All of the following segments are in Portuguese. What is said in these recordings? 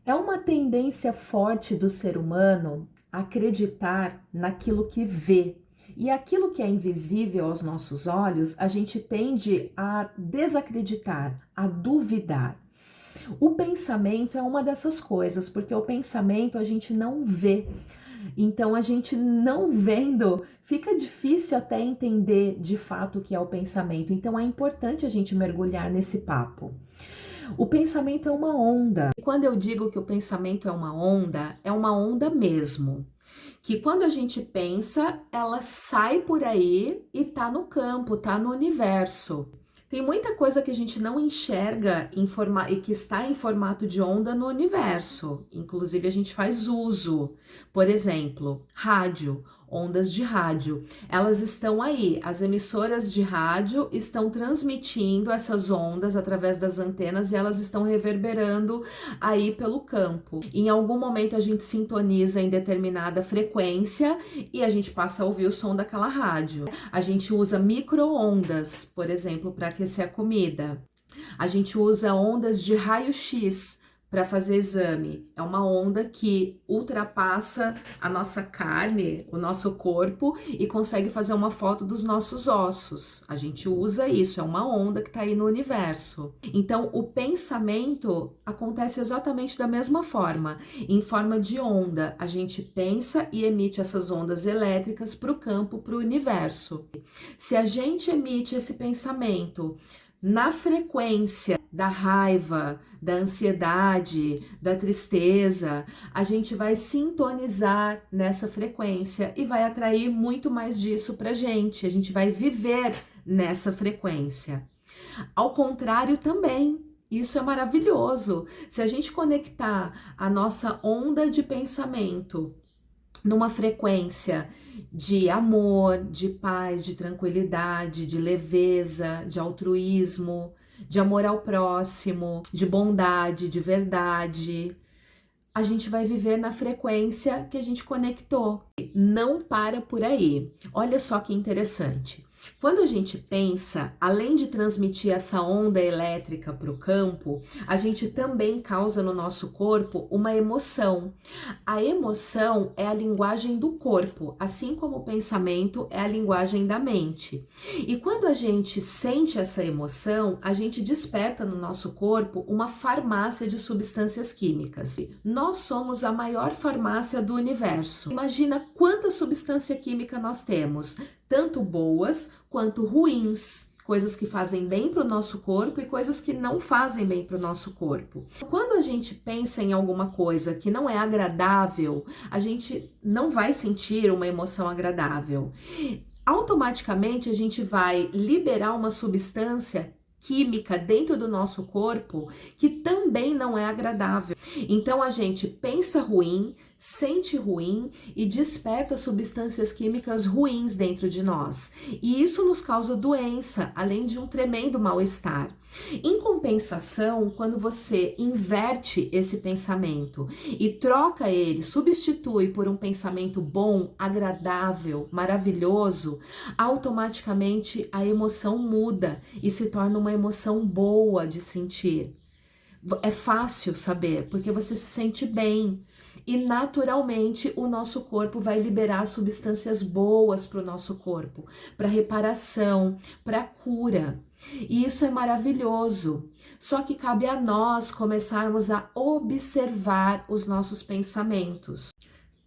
É uma tendência forte do ser humano acreditar naquilo que vê. E aquilo que é invisível aos nossos olhos, a gente tende a desacreditar, a duvidar. O pensamento é uma dessas coisas, porque o pensamento a gente não vê. Então, a gente não vendo, fica difícil até entender de fato o que é o pensamento. Então, é importante a gente mergulhar nesse papo. O pensamento é uma onda. E quando eu digo que o pensamento é uma onda mesmo. Que quando a gente pensa, ela sai por aí e tá no campo, tá no universo. Tem muita coisa que a gente não enxerga e que está em formato de onda no universo. Inclusive, a gente faz uso. Por exemplo, rádio, ondas de rádio. Elas estão aí. As emissoras de rádio estão transmitindo essas ondas através das antenas e elas estão reverberando aí pelo campo. Em algum momento, a gente sintoniza em determinada frequência e a gente passa a ouvir o som daquela rádio. A gente usa micro-ondas, por exemplo, para aquecer a comida. A gente usa ondas de raio-x para fazer exame. É uma onda que ultrapassa a nossa carne, o nosso corpo e consegue fazer uma foto dos nossos ossos. A gente usa isso, é uma onda que está aí no universo. Então, o pensamento acontece exatamente da mesma forma, em forma de onda. A gente pensa e emite essas ondas elétricas para o campo, para o universo. Se a gente emite esse pensamento na frequência da raiva, da ansiedade, da tristeza, a gente vai sintonizar nessa frequência e vai atrair muito mais disso pra gente. A gente vai viver nessa frequência. Ao contrário também. Isso é maravilhoso. Se a gente conectar a nossa onda de pensamento numa frequência de amor, de paz, de tranquilidade, de leveza, de altruísmo, de amor ao próximo, de bondade, de verdade, a gente vai viver na frequência que a gente conectou. Não para por aí. Olha só que interessante. Quando a gente pensa, além de transmitir essa onda elétrica para o campo, a gente também causa no nosso corpo uma emoção. A emoção é a linguagem do corpo, assim como o pensamento é a linguagem da mente. E quando a gente sente essa emoção, a gente desperta no nosso corpo uma farmácia de substâncias químicas. Nós somos a maior farmácia do universo. Imagina quanta substância química nós temos, tanto boas quanto ruins, coisas que fazem bem para o nosso corpo e coisas que não fazem bem para o nosso corpo. Quando a gente pensa em alguma coisa que não é agradável, a gente não vai sentir uma emoção agradável. Automaticamente a gente vai liberar uma substância química dentro do nosso corpo que também não é agradável. Então a gente pensa ruim, sente ruim e desperta substâncias químicas ruins dentro de nós. E isso nos causa doença, além de um tremendo mal-estar. Em compensação, quando você inverte esse pensamento e troca ele, substitui por um pensamento bom, agradável, maravilhoso, automaticamente a emoção muda e se torna uma emoção boa de sentir. É fácil saber, porque você se sente bem. E naturalmente o nosso corpo vai liberar substâncias boas para o nosso corpo, para reparação, para cura. E isso é maravilhoso. Só que cabe a nós começarmos a observar os nossos pensamentos.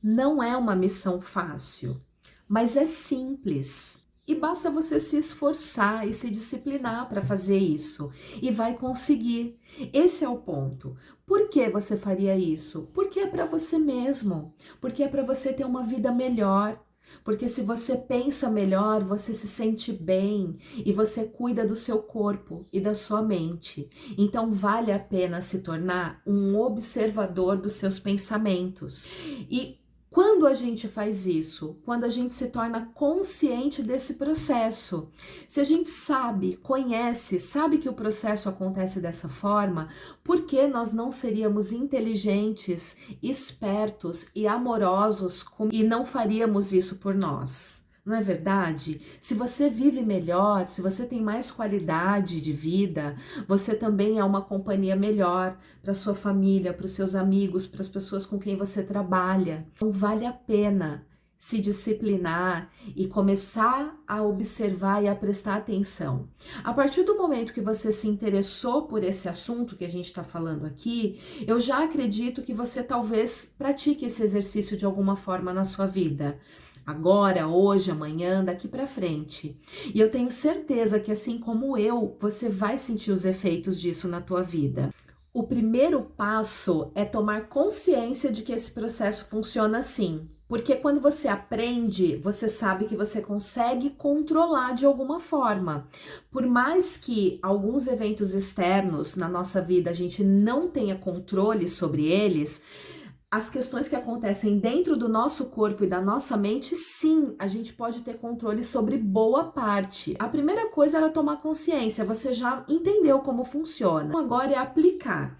Não é uma missão fácil, mas é simples. E basta você se esforçar e se disciplinar para fazer isso. E vai conseguir. Esse é o ponto. Por que você faria isso? Porque é para você mesmo. Porque é para você ter uma vida melhor. Porque se você pensa melhor, você se sente bem e você cuida do seu corpo e da sua mente. Então vale a pena se tornar um observador dos seus pensamentos. E quando a gente faz isso? Quando a gente se torna consciente desse processo. Se a gente sabe, conhece, sabe que o processo acontece dessa forma, por que nós não seríamos inteligentes, espertos e amorosos e não faríamos isso por nós? Não é verdade? Se você vive melhor, se você tem mais qualidade de vida, você também é uma companhia melhor para sua família, para os seus amigos, para as pessoas com quem você trabalha. Então vale a pena se disciplinar e começar a observar e a prestar atenção. A partir do momento que você se interessou por esse assunto que a gente está falando aqui, eu já acredito que você talvez pratique esse exercício de alguma forma na sua vida. Agora, hoje, amanhã, daqui para frente. E eu tenho certeza que assim como eu, você vai sentir os efeitos disso na tua vida. O primeiro passo é tomar consciência de que esse processo funciona assim. Porque quando você aprende, você sabe que você consegue controlar de alguma forma. Por mais que alguns eventos externos na nossa vida a gente não tenha controle sobre eles, as questões que acontecem dentro do nosso corpo e da nossa mente, sim, a gente pode ter controle sobre boa parte. A primeira coisa era tomar consciência, você já entendeu como funciona. Agora é aplicar.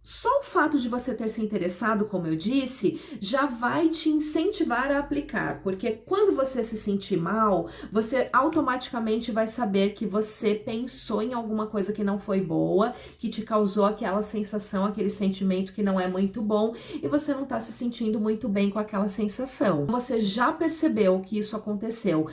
Só o fato de você ter se interessado, como eu disse, já vai te incentivar a aplicar, porque quando você se sentir mal, você automaticamente vai saber que você pensou em alguma coisa que não foi boa, que te causou aquela sensação, aquele sentimento que não é muito bom e você não está se sentindo muito bem com aquela sensação. Você já percebeu que isso aconteceu.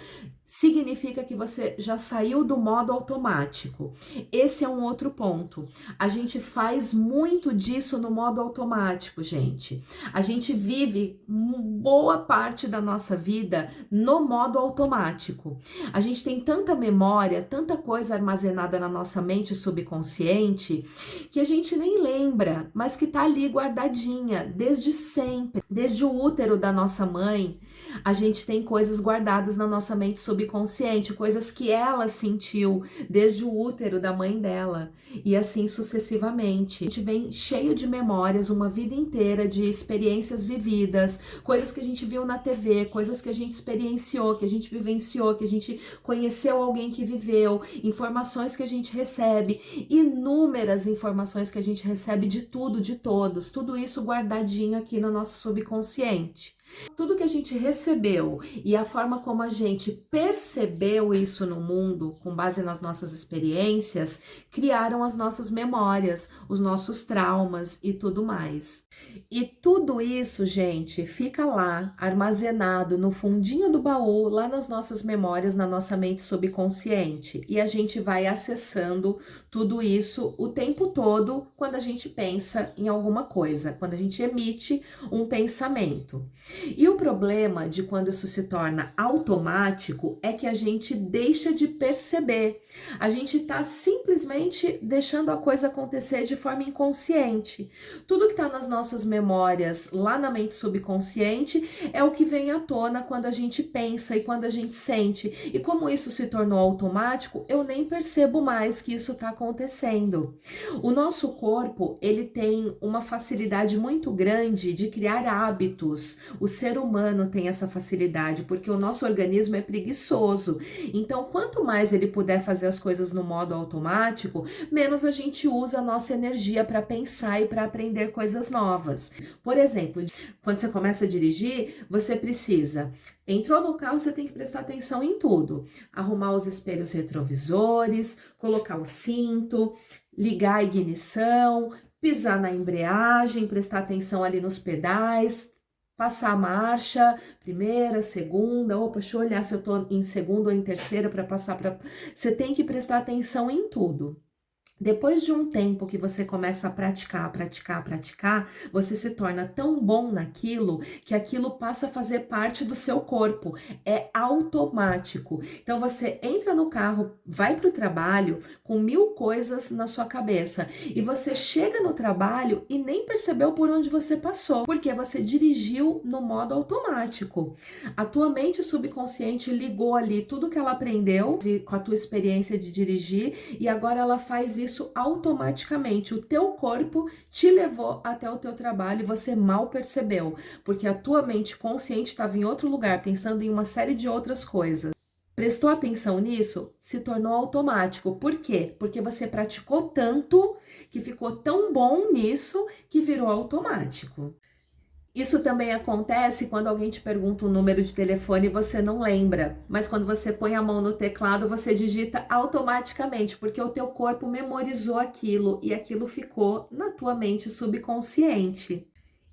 Significa que você já saiu do modo automático. Esse é um outro ponto. A gente faz muito disso no modo automático, gente. A gente vive boa parte da nossa vida no modo automático. A gente tem tanta memória, tanta coisa armazenada na nossa mente subconsciente que a gente nem lembra, mas que tá ali guardadinha desde sempre. Desde o útero da nossa mãe, a gente tem coisas guardadas na nossa mente subconsciente, coisas que ela sentiu desde o útero da mãe dela, e assim sucessivamente. A gente vem cheio de memórias, uma vida inteira de experiências vividas, coisas que a gente viu na TV, coisas que a gente experienciou, que a gente vivenciou, que a gente conheceu alguém que viveu, informações que a gente recebe, inúmeras informações que a gente recebe de tudo, de todos, tudo isso guardadinho aqui no nosso subconsciente. Tudo que a gente recebeu e a forma como a gente percebeu isso no mundo, com base nas nossas experiências, criaram as nossas memórias, os nossos traumas e tudo mais. E tudo isso, gente, fica lá, armazenado no fundinho do baú, lá nas nossas memórias, na nossa mente subconsciente. E a gente vai acessando tudo isso o tempo todo quando a gente pensa em alguma coisa, quando a gente emite um pensamento. E o problema de quando isso se torna automático é que a gente deixa de perceber. A gente está simplesmente deixando a coisa acontecer de forma inconsciente. Tudo que está nas nossas memórias, lá na mente subconsciente, é o que vem à tona quando a gente pensa e quando a gente sente. E como isso se tornou automático, eu nem percebo mais que isso está acontecendo. O nosso corpo, ele tem uma facilidade muito grande de criar hábitos. O ser humano tem essa facilidade porque o nosso organismo é preguiçoso. Então, quanto mais ele puder fazer as coisas no modo automático, menos a gente usa a nossa energia para pensar e para aprender coisas novas. Por exemplo, quando você começa a dirigir, você precisa. Entrou no carro, você tem que prestar atenção em tudo. Arrumar os espelhos retrovisores, colocar o cinto, ligar a ignição, pisar na embreagem, prestar atenção ali nos pedais, passar a marcha, primeira, segunda, opa, deixa eu olhar se eu tô em segunda ou em terceira para passar para... Você tem que prestar atenção em tudo. Depois de um tempo que você começa a praticar, você se torna tão bom naquilo que aquilo passa a fazer parte do seu corpo. É automático. Então você entra no carro, vai para o trabalho com 1000 coisas na sua cabeça e você chega no trabalho e nem percebeu por onde você passou, porque você dirigiu no modo automático. A tua mente subconsciente ligou ali tudo que ela aprendeu com a tua experiência de dirigir e agora ela faz isso automaticamente. O teu corpo te levou até o teu trabalho e você mal percebeu, porque a tua mente consciente estava em outro lugar, pensando em uma série de outras coisas. Prestou atenção nisso? Se tornou automático. Por quê? Porque você praticou tanto que ficou tão bom nisso que virou automático. Isso também acontece quando alguém te pergunta um número de telefone e você não lembra, mas quando você põe a mão no teclado, você digita automaticamente, porque o teu corpo memorizou aquilo e aquilo ficou na tua mente subconsciente.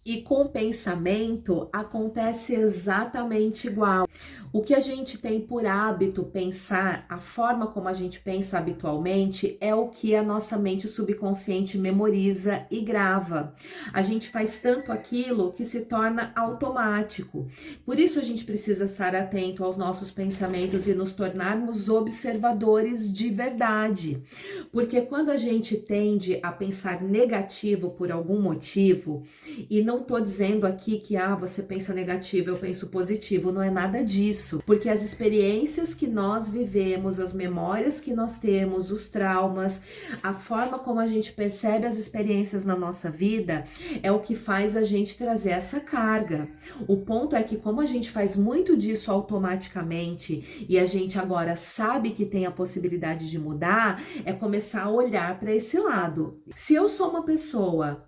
E com o pensamento acontece exatamente igual. O que a gente tem por hábito pensar, a forma como a gente pensa habitualmente, é o que a nossa mente subconsciente memoriza e grava. A gente faz tanto aquilo que se torna automático. Por isso a gente precisa estar atento aos nossos pensamentos e nos tornarmos observadores de verdade. Porque quando a gente tende a pensar negativo por algum motivo, e não tô dizendo aqui que você pensa negativo, eu penso positivo, não é nada disso, porque as experiências que nós vivemos, as memórias que nós temos, os traumas, a forma como a gente percebe as experiências na nossa vida é o que faz a gente trazer essa carga. O ponto é que como a gente faz muito disso automaticamente e a gente agora sabe que tem a possibilidade de mudar, é começar a olhar para esse lado. Se eu sou uma pessoa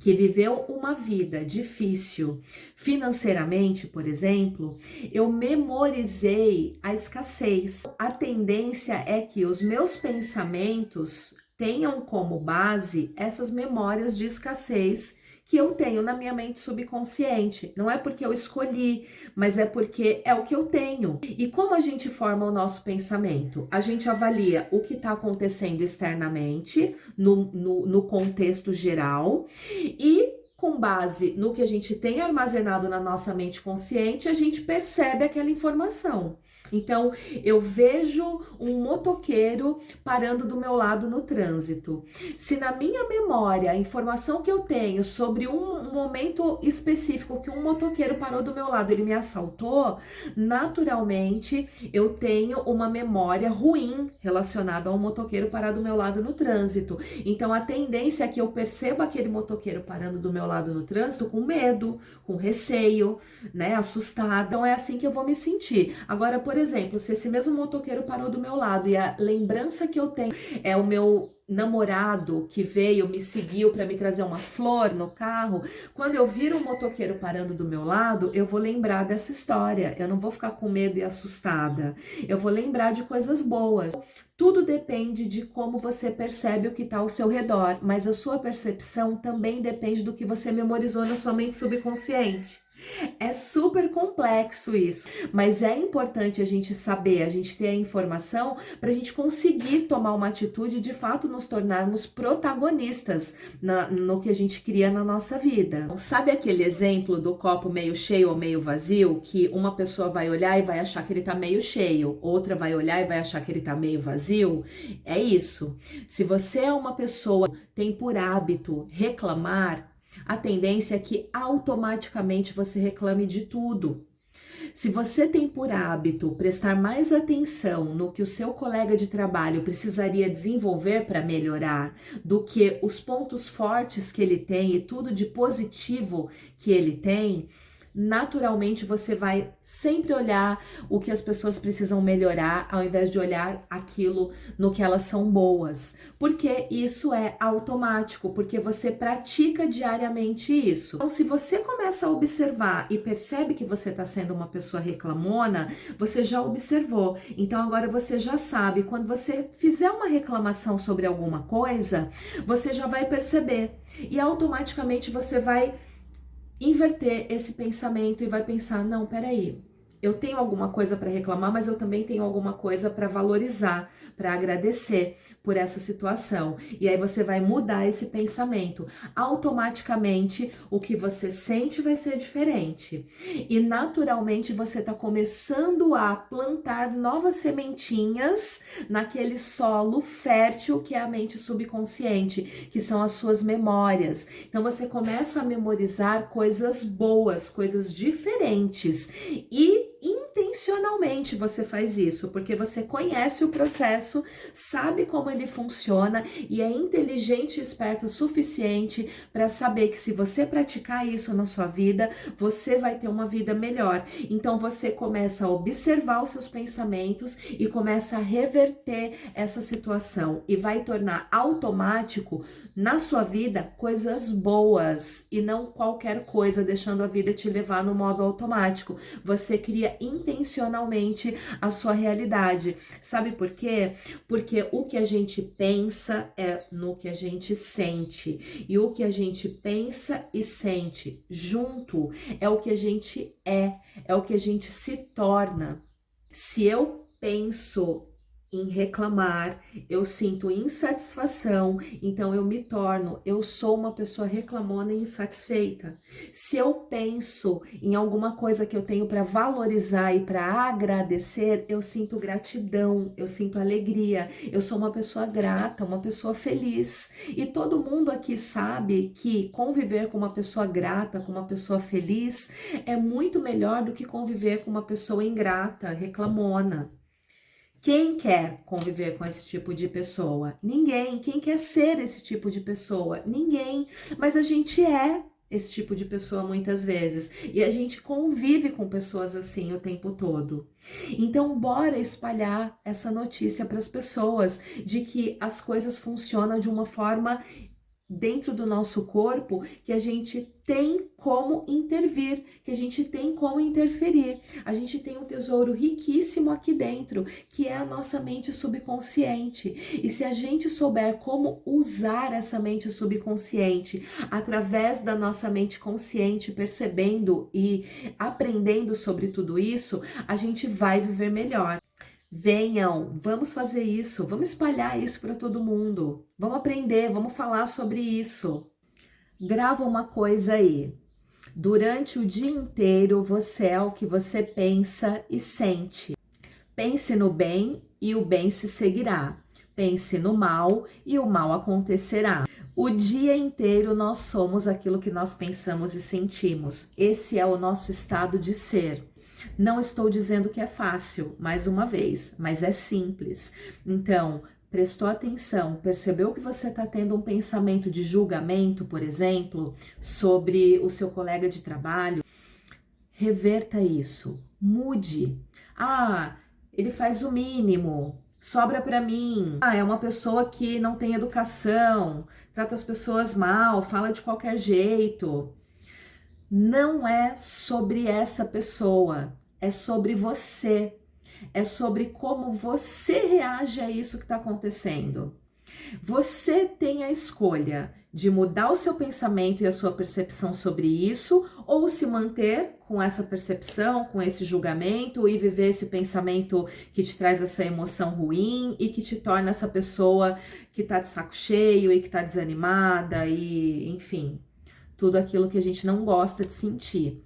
que viveu uma vida difícil financeiramente, por exemplo, eu memorizei a escassez. A tendência é que os meus pensamentos tenham como base essas memórias de escassez que eu tenho na minha mente subconsciente. Não é porque eu escolhi, mas é porque é o que eu tenho. E como a gente forma o nosso pensamento? A gente avalia o que está acontecendo externamente, no contexto geral, e com base no que a gente tem armazenado na nossa mente consciente, a gente percebe aquela informação. Então, eu vejo um motoqueiro parando do meu lado no trânsito. Se na minha memória a informação que eu tenho sobre um momento específico que um motoqueiro parou do meu lado, ele me assaltou, naturalmente eu tenho uma memória ruim relacionada ao motoqueiro parar do meu lado no trânsito. Então, a tendência é que eu perceba aquele motoqueiro parando do meu lado no trânsito com medo, com receio, né, assustada. Então, é assim que eu vou me sentir. Agora, por exemplo, se esse mesmo motoqueiro parou do meu lado e a lembrança que eu tenho é o meu namorado que veio, me seguiu para me trazer uma flor no carro, quando eu vir um motoqueiro parando do meu lado, eu vou lembrar dessa história, eu não vou ficar com medo e assustada, eu vou lembrar de coisas boas. Tudo depende de como você percebe o que está ao seu redor, mas a sua percepção também depende do que você memorizou na sua mente subconsciente. É super complexo isso, mas é importante a gente saber, a gente ter a informação para a gente conseguir tomar uma atitude e de fato nos tornarmos protagonistas no que a gente cria na nossa vida. Sabe aquele exemplo do copo meio cheio ou meio vazio, que uma pessoa vai olhar e vai achar que ele tá meio cheio, outra vai olhar e vai achar que ele tá meio vazio? É isso. Se você é uma pessoa que tem por hábito reclamar, a tendência é que automaticamente você reclame de tudo. Se você tem por hábito prestar mais atenção no que o seu colega de trabalho precisaria desenvolver para melhorar do que os pontos fortes que ele tem e tudo de positivo que ele tem, naturalmente você vai sempre olhar o que as pessoas precisam melhorar ao invés de olhar aquilo no que elas são boas, porque isso é automático, porque você pratica diariamente isso. Então, se você começa a observar e percebe que você está sendo uma pessoa reclamona, você já observou, então agora você já sabe, quando você fizer uma reclamação sobre alguma coisa, você já vai perceber e automaticamente você vai inverter esse pensamento e vai pensar, não, peraí, eu tenho alguma coisa para reclamar, mas eu também tenho alguma coisa para valorizar, para agradecer por essa situação. E aí você vai mudar esse pensamento. Automaticamente, o que você sente vai ser diferente. E naturalmente você está começando a plantar novas sementinhas naquele solo fértil que é a mente subconsciente, que são as suas memórias. Então você começa a memorizar coisas boas, coisas diferentes e intencionalmente você faz isso, porque você conhece o processo, sabe como ele funciona e é inteligente e esperta o suficiente para saber que se você praticar isso na sua vida, você vai ter uma vida melhor. Então você começa a observar os seus pensamentos e começa a reverter essa situação e vai tornar automático na sua vida coisas boas e não qualquer coisa, deixando a vida te levar no modo automático. Você cria intencionalmente a sua realidade. Sabe por quê? Porque o que a gente pensa é no que a gente sente. E o que a gente pensa e sente junto é o que a gente é o que a gente se torna. Se eu penso em reclamar, eu sinto insatisfação, então eu sou uma pessoa reclamona e insatisfeita. Se eu penso em alguma coisa que eu tenho para valorizar e para agradecer, eu sinto gratidão, eu sinto alegria, eu sou uma pessoa grata, uma pessoa feliz. E todo mundo aqui sabe que conviver com uma pessoa grata, com uma pessoa feliz, é muito melhor do que conviver com uma pessoa ingrata, reclamona. Quem quer conviver com esse tipo de pessoa? Ninguém. Quem quer ser esse tipo de pessoa? Ninguém. Mas a gente é esse tipo de pessoa muitas vezes. E a gente convive com pessoas assim o tempo todo. Então, bora espalhar essa notícia para as pessoas de que as coisas funcionam de uma forma dentro do nosso corpo que a gente tem como intervir, que a gente tem como interferir. A gente tem um tesouro riquíssimo aqui dentro, que é a nossa mente subconsciente. E se a gente souber como usar essa mente subconsciente através da nossa mente consciente, percebendo e aprendendo sobre tudo isso, a gente vai viver melhor. Venham, vamos fazer isso, vamos espalhar isso para todo mundo, vamos aprender, vamos falar sobre isso. Grava uma coisa aí. Durante o dia inteiro você é o que você pensa e sente. Pense no bem e o bem se seguirá. Pense no mal e o mal acontecerá. O dia inteiro nós somos aquilo que nós pensamos e sentimos. Esse é o nosso estado de ser. Não estou dizendo que é fácil, mais uma vez, mas é simples. Então, prestou atenção, percebeu que você está tendo um pensamento de julgamento, por exemplo, sobre o seu colega de trabalho? Reverta isso, mude. Ah, ele faz o mínimo, sobra para mim. Ah, é uma pessoa que não tem educação, trata as pessoas mal, fala de qualquer jeito. Não é sobre essa pessoa, é sobre você, é sobre como você reage a isso que está acontecendo. Você tem a escolha de mudar o seu pensamento e a sua percepção sobre isso, ou se manter com essa percepção, com esse julgamento e viver esse pensamento que te traz essa emoção ruim e que te torna essa pessoa que está de saco cheio e que está desanimada e, enfim, tudo aquilo que a gente não gosta de sentir.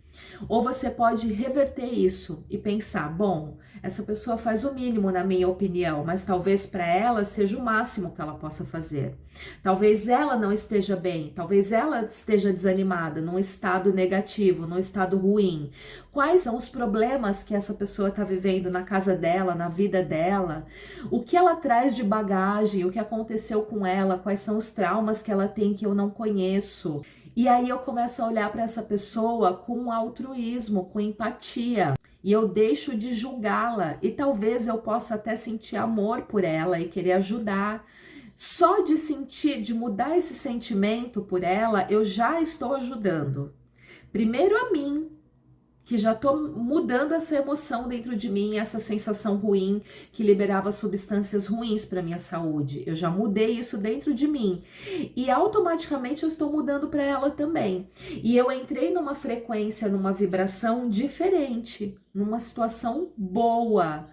Ou você pode reverter isso e pensar, bom, essa pessoa faz o mínimo na minha opinião, mas talvez para ela seja o máximo que ela possa fazer. Talvez ela não esteja bem, talvez ela esteja desanimada, num estado negativo, num estado ruim. Quais são os problemas que essa pessoa está vivendo na casa dela, na vida dela? O que ela traz de bagagem, o que aconteceu com ela, quais são os traumas que ela tem que eu não conheço? E aí eu começo a olhar para essa pessoa com altruísmo, com empatia. E eu deixo de julgá-la. E talvez eu possa até sentir amor por ela e querer ajudar. Só de sentir, de mudar esse sentimento por ela, eu já estou ajudando. Primeiro a mim, que já estou mudando essa emoção dentro de mim, essa sensação ruim que liberava substâncias ruins para minha saúde. Eu já mudei isso dentro de mim e automaticamente eu estou mudando para ela também. E eu entrei numa frequência, numa vibração diferente, numa situação boa.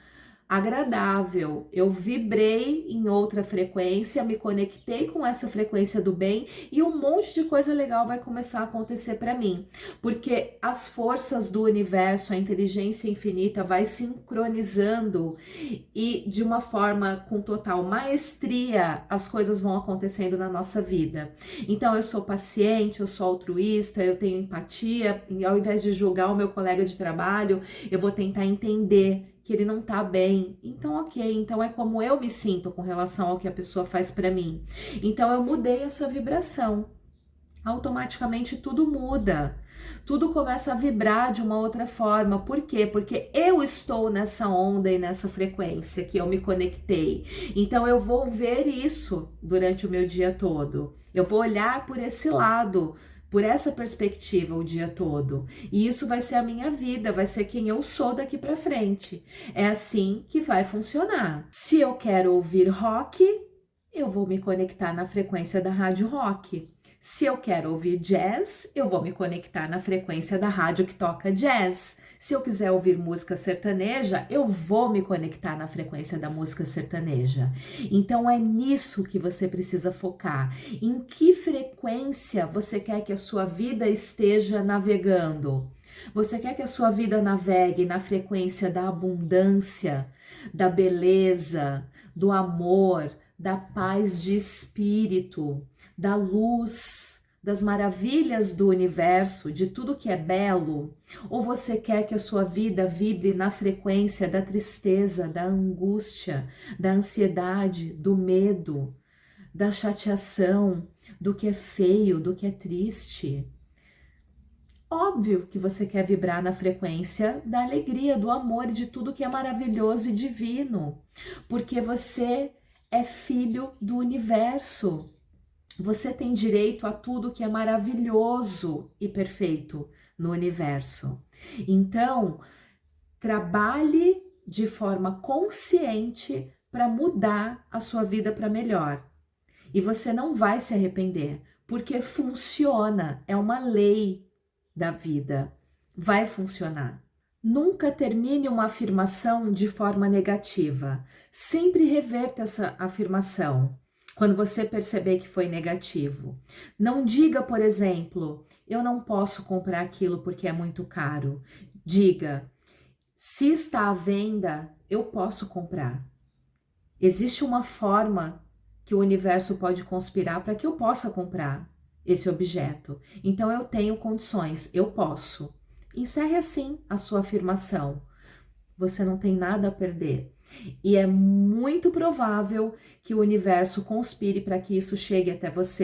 agradável. Eu vibrei em outra frequência, me conectei com essa frequência do bem e um monte de coisa legal vai começar a acontecer para mim, porque as forças do universo, a inteligência infinita vai sincronizando e de uma forma com total maestria as coisas vão acontecendo na nossa vida. Então eu sou paciente, eu sou altruísta, eu tenho empatia, e ao invés de julgar o meu colega de trabalho, eu vou tentar entender que ele não tá bem. Então, ok, então é como eu me sinto com relação ao que a pessoa faz para mim. Então eu mudei essa vibração. Automaticamente tudo muda. Tudo começa a vibrar de uma outra forma. Por quê? Porque eu estou nessa onda e nessa frequência que eu me conectei. Então eu vou ver isso durante o meu dia todo. Eu vou olhar por esse lado, por essa perspectiva o dia todo. E isso vai ser a minha vida, vai ser quem eu sou daqui para frente. É assim que vai funcionar. Se eu quero ouvir rock, eu vou me conectar na frequência da rádio rock. Se eu quero ouvir jazz, eu vou me conectar na frequência da rádio que toca jazz. Se eu quiser ouvir música sertaneja, eu vou me conectar na frequência da música sertaneja. Então é nisso que você precisa focar. Em que frequência você quer que a sua vida esteja navegando? Você quer que a sua vida navegue na frequência da abundância, da beleza, do amor, da paz de espírito, da luz, das maravilhas do universo, de tudo que é belo? Ou você quer que a sua vida vibre na frequência da tristeza, da angústia, da ansiedade, do medo, da chateação, do que é feio, do que é triste? Óbvio que você quer vibrar na frequência da alegria, do amor e de tudo que é maravilhoso e divino, porque você é filho do universo. Você tem direito a tudo que é maravilhoso e perfeito no universo. Então, trabalhe de forma consciente para mudar a sua vida para melhor. E você não vai se arrepender, porque funciona, é uma lei da vida. Vai funcionar. Nunca termine uma afirmação de forma negativa. Sempre reverta essa afirmação quando você perceber que foi negativo. Não diga, por exemplo, eu não posso comprar aquilo porque é muito caro. Diga, se está à venda, eu posso comprar. Existe uma forma que o universo pode conspirar para que eu possa comprar esse objeto. Então eu tenho condições, eu posso. Encerre assim a sua afirmação. Você não tem nada a perder. E é muito provável que o universo conspire para que isso chegue até você.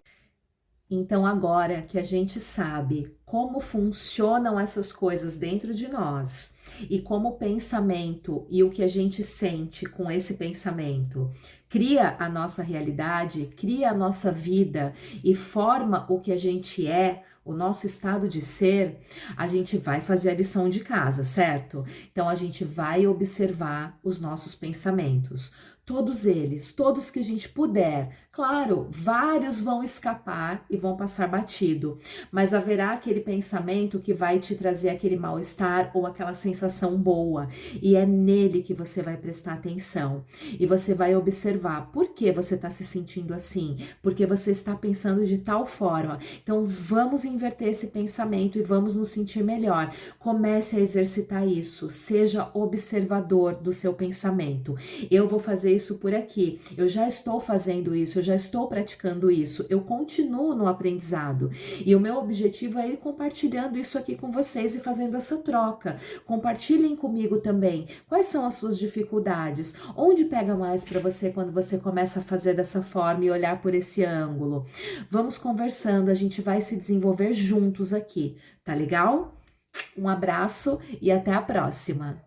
Então, agora que a gente sabe como funcionam essas coisas dentro de nós e como o pensamento e o que a gente sente com esse pensamento cria a nossa realidade, cria a nossa vida e forma o que a gente é, o nosso estado de ser, a gente vai fazer a lição de casa, certo? Então, a gente vai observar os nossos pensamentos. Todos eles, todos que a gente puder. Claro, vários vão escapar e vão passar batido, mas haverá aquele pensamento que vai te trazer aquele mal-estar ou aquela sensação boa, e é nele que você vai prestar atenção e você vai observar por que você está se sentindo assim, porque você está pensando de tal forma. Então vamos inverter esse pensamento e vamos nos sentir melhor. Comece a exercitar isso, seja observador do seu pensamento. Eu vou fazer isso por aqui, eu já estou fazendo isso, eu já estou praticando isso, eu continuo no aprendizado e o meu objetivo é ir compartilhando isso aqui com vocês e fazendo essa troca. Compartilhem comigo também quais são as suas dificuldades, onde pega mais para você quando você começa a fazer dessa forma e olhar por esse ângulo. Vamos conversando, a gente vai se desenvolver juntos aqui, tá legal? Um abraço e até a próxima!